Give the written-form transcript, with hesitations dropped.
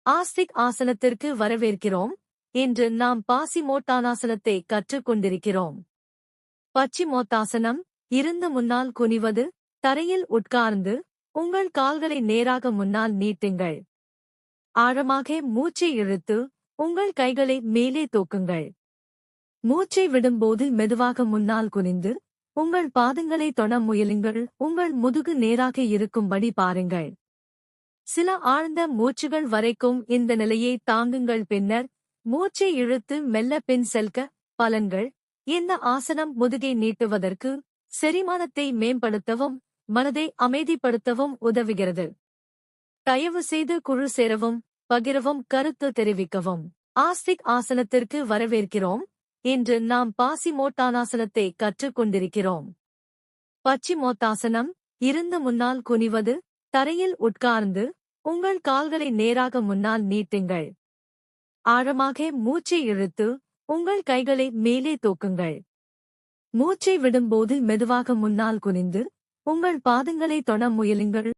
ஆஸ்திக் ஆசனத்திற்கு வரவேற்கிறோம். இன்று நாம் பாசிமோட்டானாசனத்தை கற்றுக் கொண்டிருக்கிறோம். பச்சிமோத்தாசனம், இருந்து முன்னால் குனிவது, தரையில் உட்கார்ந்து, உங்கள் கால்களை நேராக முன்னால் நீட்டுங்கள். ஆழமாக மூச்சை இழுத்து, உங்கள் கைகளை மேலே தூக்குங்கள். மூச்சை விடும்போது மெதுவாக முன்னால் குனிந்து, உங்கள் பாதங்களை தொட முயலுங்கள். உங்கள் முதுகு நேராக இருக்கும்படி பாருங்கள். சில ஆழ்ந்த மூச்சுகள் வரைக்கும் இந்த நிலையை தாங்குங்கள். பின்னர் மூச்சை இழுத்து மெல்ல பின் செல்க. பலன்கள்: இந்த ஆசனம் முதுகை நீட்டுவதற்கு, செரிமானத்தை மேம்படுத்தவும், மனதை அமைதிப்படுத்தவும் உதவுகிறது. தயவு செய்து குழு சேரவும், பகிரவும், கருத்து தெரிவிக்கவும். ஆஸ்திக் ஆசனத்திற்கு வரவேற்கிறோம். இன்று நாம் பாசிமோட்டானாசனத்தை கற்றுக் கொண்டிருக்கிறோம். பச்சிமோத்தாசனம், இருந்து முன்னால் குனிவது, தரையில் உட்கார்ந்து, உங்கள் கால்களை நேராக முன்னால் நீட்டுங்கள். ஆழமாக மூச்சை இழுத்து, உங்கள் கைகளை மேலே தூக்குங்கள். மூச்சை விடும்போது மெதுவாக முன்னால் குனிந்து, உங்கள் பாதங்களை தொட முயலுங்கள்.